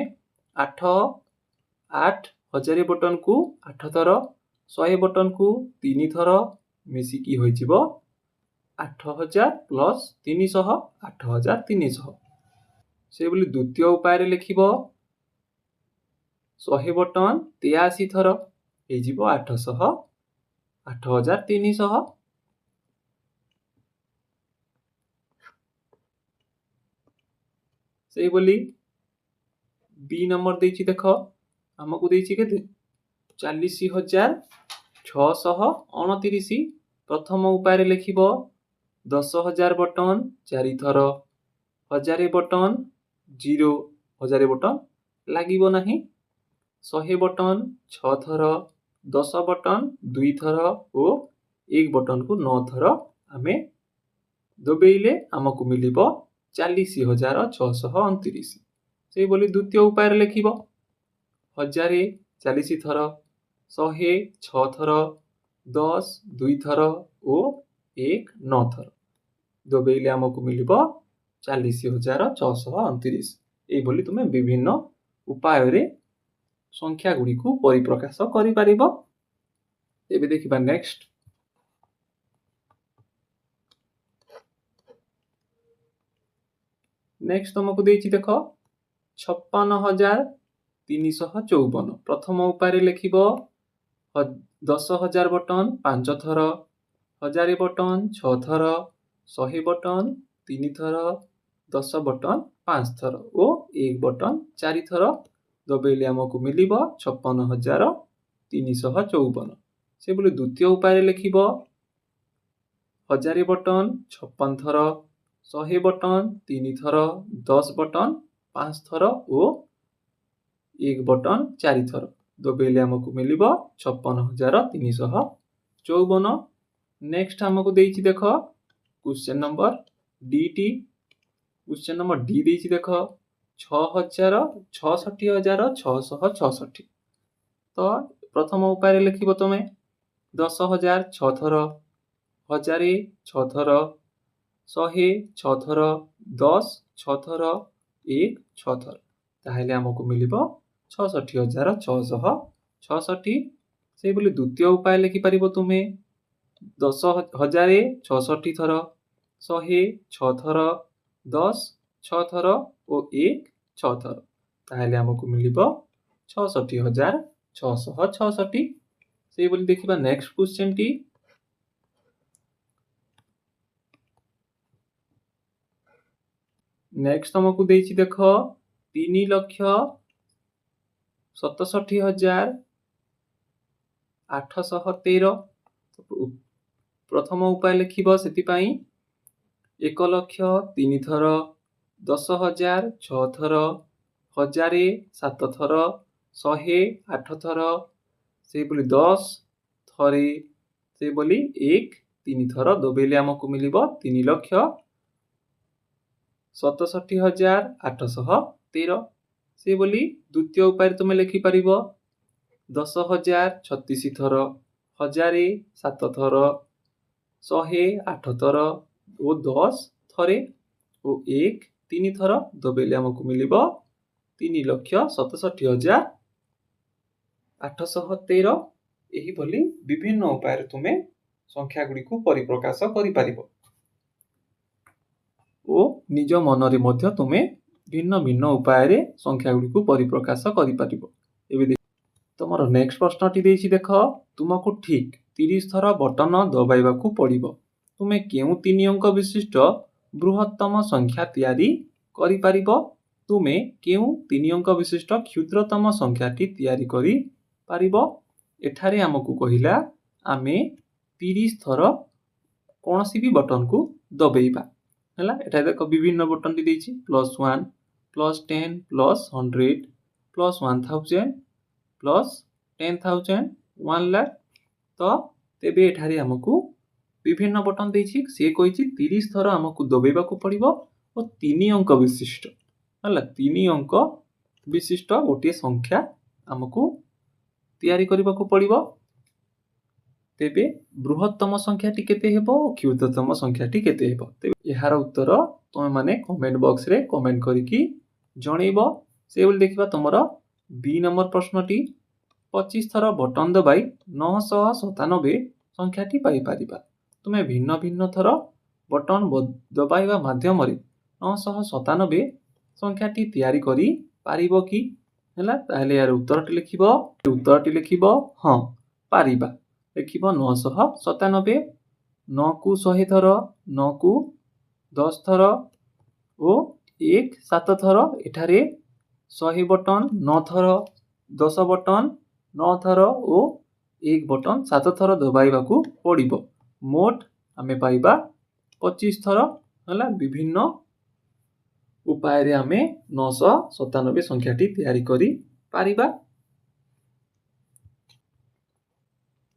8000 बटन को 8 थर 100 बटन को 3 थर मिसिकी होई जिवो 8000 प्लस 300 8300 से बोली द्वितीय उपाय रे लिखिबो 100 बटन 83 थर होई जिवो 800 8300 से बोली बी नंबर देछि देखो हमकु देछि केते 40629 प्रथम उपाय रे लिखिबो 10000 बटन 4 थर 1000 बटन 0 1000 बटन लागिबो नाही 100 बटन 6 थर 10 बटन 2 थर ओ 1 बटन को 9 थर आमे दबेइले हमकु मिलिबो 40629 से बोली द्वितीय उपाय रे लिखिबो 1000 40 थर 100 6 थर 10 2 थर ओ 1 9 थर दबेइले हमकु मिलिबो 40629 ए बोली तुमे विभिन्न उपाय रे संख्या गुडी को परिप्रकाश करि पारिबो। एबे देखिबा नेक्स्ट तुमको देछि देखो 56354 प्रथम उपाय रे लिखिबो 10000 बटन 5 थर 1000 बटन 6 थर 100 बटन 3 थर 10 बटन 5 थर ओ 1 बटन 4 थर दबेइले हमकु मिलिबो 56354 से बोली द्वितीय उपाय रे लिखिबो 1000 बटन 56 थर 100 बटन 3 थर 10 बटन 5 थर ओ 1 बटन 4 थर दबेइले हमकु मिलिबो 56354। नेक्स्ट हमकु देछि देखो question number D T question number D देछि देखो 66666 तो प्रथम उपाय रे लिखिबो तुमे 10000 6 थर 1000 6 थर 100 6 थर 10 6 थर 1 6 थर ताहेले हमकु मिलिबो 66666 से बोली द्वितीय उपाय लिखि पारिबो तुमे 10000 66 थर 100 6 थर 10 6 थर ओ 1 6 थर ताहेले हमकु मिलिबो 66666 से बोली देखिबा नेक्स्ट क्वेश्चन टी नेक्स्ट तुमको देछि देखो 3,67,813 प्रथम उपाय लिखिबो सेति पई 1,03 थर 10,000 6 थर 1000 7 थर 100 8 थर से बोली 10 थरे से बोली 1 3 थर दबेइले हमकु मिलिबो 3,67,813 से बोली द्वितीय उपाय तुम लिखि पारिबो 10,000 36 थर 1000 7 थर 100 8 थर ओ 10 ଥରେ ଓ 1 3 ଥର ଦବେଇଲେ ଆମକୁ ମିଳିବ 3,67,813। ଏହିଭଳି ବିଭିନ୍ନ ଉପାୟରେ ତୁମେ ସଂଖ୍ୟା ଗୁଡ଼ିକୁ ପରିପ୍ରକାଶ କରିପାରିବ ଓ ନିଜ ମନରେ ମଧ୍ୟ ତୁମେ ଭିନ୍ନ ଭିନ୍ନ ଉପାୟରେ ସଂଖ୍ୟା ଗୁଡ଼ିକୁ ପରିପ୍ରକାଶ କରିପାରିବ। ଏବେ ତୁମର ନେକ୍ସଟ ପ୍ରଶ୍ନଟି ଦେଇଛି ଦେଖ, ତୁମକୁ ଠିକ୍ 30 ଥର ବଟନ ଦବାଇବାକୁ ପଡ଼ିବ। ତୁମେ କେଉଁ 3 ଅଙ୍କ ବିଶିଷ୍ଟ ବୃହତ୍ତମ ସଂଖ୍ୟା ତିଆରି କରିପାରିବ? ତୁମେ କେଉଁ 3 ଅଙ୍କ ବିଶିଷ୍ଟ କ୍ଷୁଦ୍ରତମ ସଂଖ୍ୟାଟି ତିଆରି କରିପାରିବ? ଏଠାରେ ଆମକୁ କହିଲା ଆମେ 30 ଥର କୌଣସି ବି ବଟନକୁ ଦବେଇବା ହେଲା। ଏଠାରେ ଦେଖ ବିଭିନ୍ନ ବଟନଟି ଦେଇଛି +1 +10 +100 +1000 +10,000 1 lakh। ତ ତେବେ ଏଠାରେ ଆମକୁ ବିଭିନ୍ନ ବଟନ ଦେଇଛି। ସିଏ କହିଛି 30 ଥର ଆମକୁ ଦବେଇବାକୁ ପଡ଼ିବ ଓ 3 ଅଙ୍କ ବିଶିଷ୍ଟ ହେଲା 3 ଅଙ୍କ ବିଶିଷ୍ଟ ଗୋଟିଏ ସଂଖ୍ୟା ଆମକୁ ତିଆରି କରିବାକୁ ପଡ଼ିବ। ତେବେ ବୃହତ୍ତମ ସଂଖ୍ୟାଟି କେତେ ହେବ ଓ କ୍ଷୁଦ୍ରତମ ସଂଖ୍ୟାଟି କେତେ ହେବ? ତେବେ ଏହାର ଉତ୍ତର ତୁମେମାନେ କମେଣ୍ଟ ବକ୍ସରେ କମେଣ୍ଟ କରିକି ଜଣେଇବ। ସେଭଳି ଦେଖିବା ତୁମର B ନମ୍ବର ପ୍ରଶ୍ନଟି, 25 ଥର ବଟନ ଦବାଇ 997 ସଂଖ୍ୟାଟି ପାଇପାରିବା। ତୁମେ ଭିନ୍ନ ଭିନ୍ନ ଥର ବଟନ ଦବାଇବା ମାଧ୍ୟମରେ 997 ସଂଖ୍ୟାଟି ତିଆରି କରିପାରିବ କି? ହେଲା, ତାହେଲେ ଏହାର ଉତ୍ତରଟି ଲେଖିବ ହଁ ପାରିବା। ଲେଖିବ 997, 9କୁ 100 ଥର, 9କୁ 10 ଥର ଓ 1 7 ଥର। ଏଠାରେ 100 ବଟନ 9 ଥର, 10 ବଟନ 9 ଥର ଓ 1 ବଟନ 7 ଥର ଦବାଇବାକୁ ପଡ଼ିବ। ମୋଟ ଆମେ ପାଇବା 25 ଥର ହେଲା। ବିଭିନ୍ନ ଉପାୟରେ ଆମେ 997 ସଂଖ୍ୟାଟି ତିଆରି କରିପାରିବା।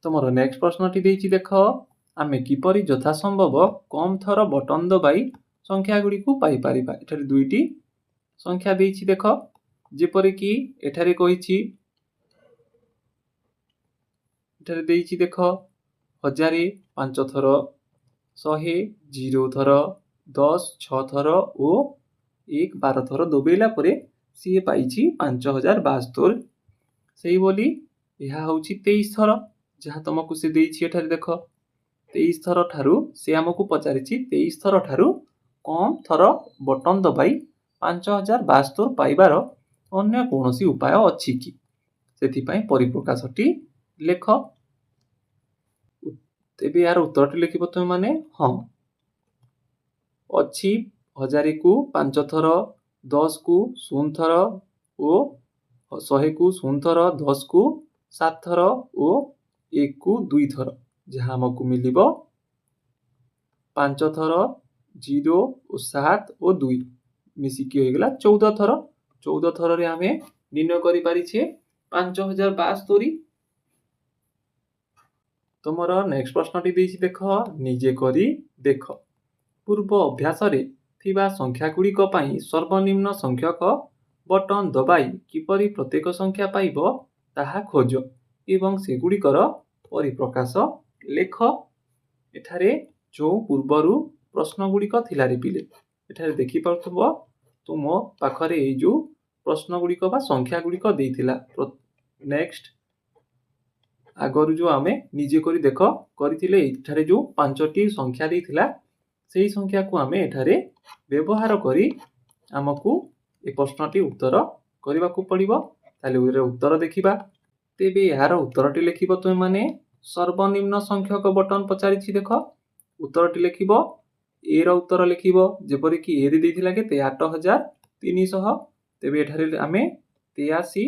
ତୁମର ନେକ୍ସଟ ପ୍ରଶ୍ନଟି ଦେଇଛି ଦେଖ, ଆମେ କିପରି ଯଥାସମ୍ଭବ କମ୍ ଥର ବଟନ ଦବାଇ ସଂଖ୍ୟା ଗୁଡ଼ିକୁ ପାଇପାରିବା? ଏଠାରେ ଦୁଇଟି ସଂଖ୍ୟା ଦେଇଛି ଦେଖ, ଯେପରିକି ଏଠାରେ କହିଛି, ଏଠାରେ ଦେଇଛି ଦେଖ 1000 5 ଥର, 100 0 ଥର, 10 6 ଥର ଓ 1 12 ଥର ଦବେଇଲା ପରେ ସିଏ ପାଇଛି 5072। ସେଇଭଳି ଏହା ହେଉଛି 23 ଥର, ଯାହା ତମକୁ ସେ ଦେଇଛି ଏଠାରେ ଦେଖ 23 ଥର ଠାରୁ ସେ ଆମକୁ ପଚାରିଛି 23 ଥର ଠାରୁ କମ୍ ଥର ବଟନ ଦବାଇ 5072 ପାଇବାର ଅନ୍ୟ କୌଣସି ଉପାୟ ଅଛି କି? ସେଥିପାଇଁ ପରିପ୍ରକାଶଟି ଲେଖ। ତେବେ ଏହାର ଉତ୍ତରଟି ଲେଖିବ ତୁମେ ମାନେ ହଁ ଅଛି। 1000କୁ 5 ଥର, 10କୁ 0 ଥର ଓ 100କୁ 0 ଥର, 10କୁ 7 ଥର ଓ 1କୁ 2 ଥର, ଯାହା ଆମକୁ ମିଳିବ 5 ଥର, 0 ଓ 7 ଓ 2 ମିଶିକି ହୋଇଗଲା 14 ଥର। 14 ଥରରେ ଆମେ ନିର୍ଣ୍ଣୟ କରିପାରିଛେ 5072। ତୁମର ନେକ୍ସଟ ପ୍ରଶ୍ନଟି ଦେଇଛି ଦେଖ, ନିଜେ କରି ଦେଖ। ପୂର୍ବ ଅଭ୍ୟାସରେ ଥିବା ସଂଖ୍ୟା ଗୁଡ଼ିକ ପାଇଁ ସର୍ବନିମ୍ନ ସଂଖ୍ୟକ ବଟନ ଦବାଇ କିପରି ପ୍ରତ୍ୟେକ ସଂଖ୍ୟା ପାଇବ ତାହା ଖୋଜ ଏବଂ ସେଗୁଡ଼ିକର ପରିପ୍ରକାଶ ଲେଖ। ଏଠାରେ ଯେଉଁ ପୂର୍ବରୁ ପ୍ରଶ୍ନ ଗୁଡ଼ିକ ଥିଲା ରେ ପିଲେ, ଏଠାରେ ଦେଖିପାରୁଥିବ ତୁମ ପାଖରେ ଏଇ ଯେଉଁ ପ୍ରଶ୍ନ ଗୁଡ଼ିକ ବା ସଂଖ୍ୟା ଗୁଡ଼ିକ ଦେଇଥିଲା। ନେକ୍ସଟ ଆଗରୁ ଯେଉଁ ଆମେ ନିଜେ କରି ଦେଖ କରିଥିଲେ, ଏଠାରେ ଯେଉଁ 5ଟି ସଂଖ୍ୟା ଦେଇଥିଲା ସେହି ସଂଖ୍ୟାକୁ ଆମେ ଏଠାରେ ବ୍ୟବହାର କରି ଆମକୁ ଏ ପ୍ରଶ୍ନଟି ଉତ୍ତର କରିବାକୁ ପଡ଼ିବ। ତାହେଲେ ଉତ୍ତର ଦେଖିବା। ତେବେ ଏହାର ଉତ୍ତରଟି ଲେଖିବ ତୁମେ ମାନେ ସର୍ବନିମ୍ନ ସଂଖ୍ୟକ ବଟନ ପଚାରିଛି ଦେଖ, ଉତ୍ତରଟି ଲେଖିବ ଏ ର ଉତ୍ତର ଲେଖିବ, ଯେପରିକି ଏ ରେ ଦେଇଥିଲା କେତେ 8300। ତେବେ ଏଠାରେ ଆମେ 83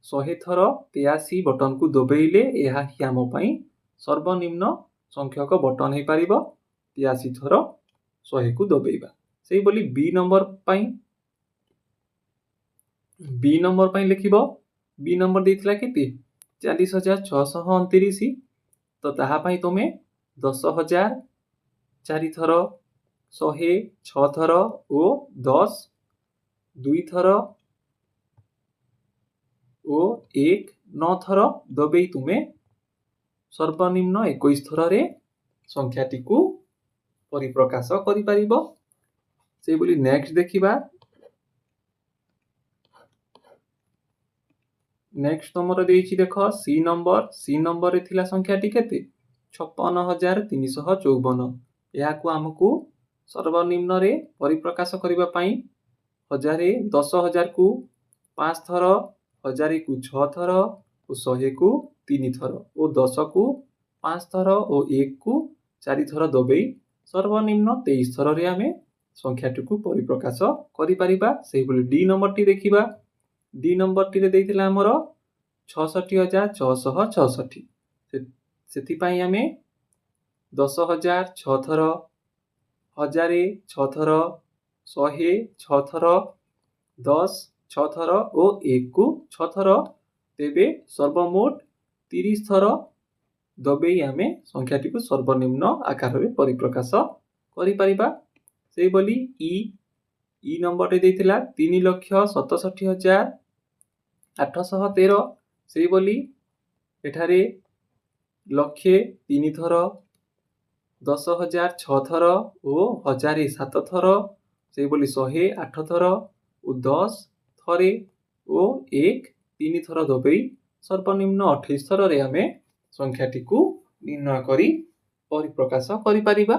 100 ଥର 83 ବଟନକୁ ଦବେଇଲେ ଏହା ହିଁ ଆମ ପାଇଁ ସର୍ବନିମ୍ନ ସଂଖ୍ୟକ ବଟନ ହେଇପାରିବ। 83 ଥର 100କୁ ଦବେଇବା। ସେଇଭଳି B ନମ୍ବର ପାଇଁ ଲେଖିବ। B ନମ୍ବର ଦେଇଥିଲା କେତେ 40,629। ତ ତାହା ପାଇଁ ତୁମେ 10,000 4 ଥର, 100 6 ଥର ଓ 10 2 ଥର ଓ 1 9 ଥର ଦବେଇ ତୁମେ ସର୍ବନିମ୍ନ 21 ଥରରେ ସଂଖ୍ୟାଟିକୁ ପରିପ୍ରକାଶ କରିପାରିବ। ସେଇଭଳି ନେକ୍ସଟ ଦେଖିବା। ନେକ୍ସଟ ତମର ଦେଇଛି ଦେଖ ସି ନମ୍ବରରେ ଥିଲା ସଂଖ୍ୟାଟି କେତେ? 56,354। ଏହାକୁ ଆମକୁ ସର୍ବନିମ୍ନରେ ପରିପ୍ରକାଶ କରିବା ପାଇଁ 10,000କୁ 5 ଥର, 1000କୁ 6 ଥର ଓ 100କୁ 3 ଥର ଓ 10କୁ 5 ଥର ଓ 1କୁ 4 ଥର ଦବେଇ ସର୍ବନିମ୍ନ 23 ଥରରେ ଆମେ ସଂଖ୍ୟାଟିକୁ ପରିପ୍ରକାଶ କରିପାରିବା। ସେଇଭଳି ଡି ନମ୍ବରଟି ଦେଖିବା। ଡି ନମ୍ବରଟିରେ ଦେଇଥିଲା ଆମର 66,666। ସେଥିପାଇଁ ଆମେ 10,000 6 ଥର, 1000 6 ଥର, 100 6 ଥର, 10 6 ଥର ଓ 1କୁ 6 ଥର ତେବେ ସର୍ବମୋଟ 30 ଥର ଦବେଇ ଆମେ ସଂଖ୍ୟାଟିକୁ ସର୍ବନିମ୍ନ ଆକାରରେ ପରିପ୍ରକାଶ କରିପାରିବା। ସେଇଭଳି ଇ ନମ୍ବରଟି ଦେଇଥିଲା 3,67,813। ସେଇଭଳି ଏଠାରେ ଲକ୍ଷେ 3 ଥର, 10,000 6 ଥର ଓ 1000 7 ଥର, ସେଇଭଳି 100 8 ଥର ଓ 10 ଥରେ ଓ 1 3 ଥର ଦବେଇ ସର୍ବନିମ୍ନ 28 ଥରରେ ଆମେ ସଂଖ୍ୟାଟିକୁ ନିର୍ଣ୍ଣୟ କରି ପରିପ୍ରକାଶ କରିପାରିବା।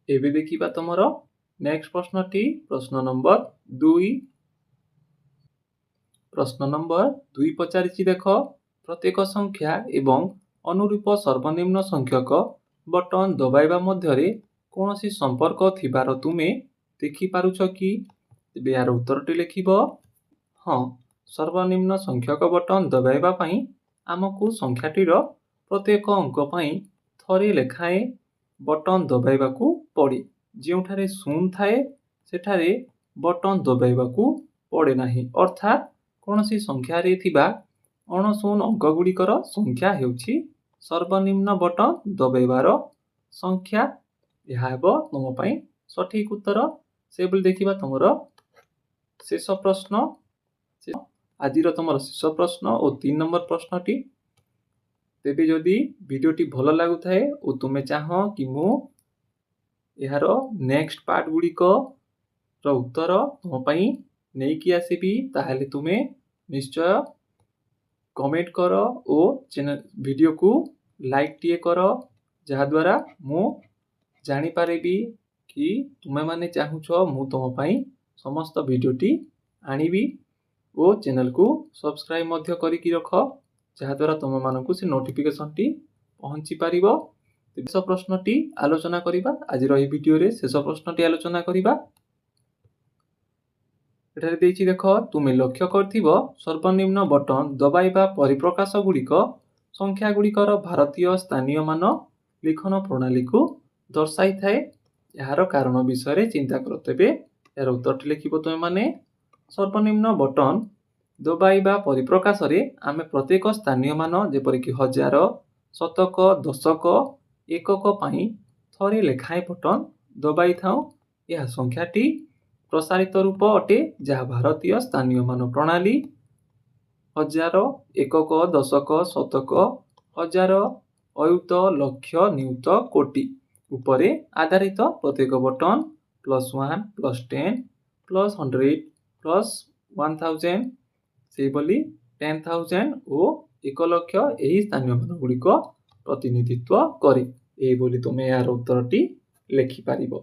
ଏବେ ଦେଖିବା ତମର ନେକ୍ସଟ ପ୍ରଶ୍ନଟି ପ୍ରଶ୍ନ ନମ୍ବର 2। ପ୍ରଶ୍ନ ନମ୍ବର 2 ପଚାରିଛି ଦେଖ ପ୍ରତ୍ୟେକ ସଂଖ୍ୟା ଏବଂ ଅନୁରୂପ ସର୍ବନିମ୍ନ ସଂଖ୍ୟକ ବଟନ ଦବାଇବା ମଧ୍ୟରେ କୌଣସି ସମ୍ପର୍କ ଥିବାର ତୁମେ ଦେଖିପାରୁଛ କି? ତେବେ ଏହାର ଉତ୍ତରଟି ଲେଖିବ ହଁ। ସର୍ବନିମ୍ନ ସଂଖ୍ୟକ ବଟନ ଦବାଇବା ପାଇଁ ଆମକୁ ସଂଖ୍ୟାଟିର ପ୍ରତ୍ୟେକ ଅଙ୍କ ପାଇଁ ଥରେ ଲେଖାଏଁ ବଟନ ଦବାଇବାକୁ ପଡ଼େ। ଯେଉଁଠାରେ 0 ଥାଏ ସେଠାରେ ବଟନ ଦବାଇବାକୁ ପଡ଼େ ନାହିଁ। ଅର୍ଥାତ୍ କୌଣସି ସଂଖ୍ୟାରେ ଥିବା ଅଣ-ଶୂନ ଅଙ୍କଗୁଡ଼ିକର ସଂଖ୍ୟା ହେଉଛି ସର୍ବନିମ୍ନ ବଟନ ଦବାଇବାର ସଂଖ୍ୟା। ଏହା ହେବ ତୁମ ପାଇଁ ସଠିକ ଉତ୍ତର। ସେଭଳି ଦେଖିବା ତମର ଶେଷ ପ୍ରଶ୍ନ। ଆଜିର ତମର ଶେଷ ପ୍ରଶ୍ନ ଓ 3 ନମ୍ବର ପ୍ରଶ୍ନଟି। ତେବେ ଯଦି ଭିଡ଼ିଓଟି ଭଲ ଲାଗୁଥାଏ ଓ ତୁମେ ଚାହଁ କି ମୁଁ ଏହାର ନେକ୍ସଟ ପାର୍ଟ ଗୁଡ଼ିକର ଉତ୍ତର ତୁମ ପାଇଁ ନେଇକି ଆସିବି, ତାହେଲେ ତୁମେ ନିଶ୍ଚୟ କମେଣ୍ଟ କର ଓ ଭିଡ଼ିଓକୁ ଲାଇକ୍ଟିଏ କର, ଯାହାଦ୍ୱାରା ମୁଁ ଜାଣିପାରିବି କି ତୁମେମାନେ ଚାହୁଁଛ ମୁଁ ତୁମ ପାଇଁ ସମସ୍ତ ଭିଡ଼ିଓଟି ଆଣିବି ଓ ଚ୍ୟାନେଲକୁ ସବସ୍କ୍ରାଇବ ମଧ୍ୟ କରିକି ରଖ, ଯାହାଦ୍ୱାରା ତୁମମାନଙ୍କୁ ସେ ନୋଟିଫିକେସନଟି ପହଞ୍ଚି ପାରିବ। ଶେଷ ପ୍ରଶ୍ନଟି ଆଲୋଚନା କରିବା। ଆଜିର ଏହି ଭିଡ଼ିଓରେ ଶେଷ ପ୍ରଶ୍ନଟି ଆଲୋଚନା କରିବା। ଏଠାରେ ଦେଇଛି ଦେଖ ତୁମେ ଲକ୍ଷ୍ୟ କରିଥିବ ସର୍ବନିମ୍ନ ବଟନ ଦବାଇବା ପରିପ୍ରକାଶ ଗୁଡ଼ିକ ସଂଖ୍ୟା ଗୁଡ଼ିକର ଭାରତୀୟ ସ୍ଥାନୀୟ ମାନ ଲିଖନ ପ୍ରଣାଳୀକୁ ଦର୍ଶାଇଥାଏ। ଏହାର କାରଣ ବିଷୟରେ ଚିନ୍ତା କର। ତେବେ ଏହାର ଉତ୍ତରଟି ଲେଖିବ ତୁମେମାନେ ସର୍ବନିମ୍ନ ବଟନ ଦବାଇବା ପରିପ୍ରକାଶରେ ଆମେ ପ୍ରତ୍ୟେକ ସ୍ଥାନୀୟ ମାନ ଯେପରିକି 1000, ଶତକ, ଦଶକ, ଏକକ ପାଇଁ ଥରେ ଲେଖାଏଁ ବଟନ ଦବାଇଥାଉ। ଏହା ସଂଖ୍ୟାଟି ପ୍ରସାରିତ ରୂପ ଅଟେ ଯାହା ଭାରତୀୟ ସ୍ଥାନୀୟ ମାନ ପ୍ରଣାଳୀ 1000, ଏକକ, ଦଶକ, ଶତକ, 1000, ଅୟୁତ, ଲକ୍ଷ, ନିୟୁତ, କୋଟି ଉପରେ ଆଧାରିତ। ପ୍ରତ୍ୟେକ ବଟନ +1, +10, +100, +1000, ସେହିଭଳି 10,000 ଓ 1 ଲକ୍ଷ ଏହି ସ୍ଥାନୀୟ ମାନ ଗୁଡ଼ିକ ପ୍ରତିନିଧିତ୍ୱ କରେ। ଏହିଭଳି ତୁମେ ଏହାର ଉତ୍ତରଟି ଲେଖିପାରିବ।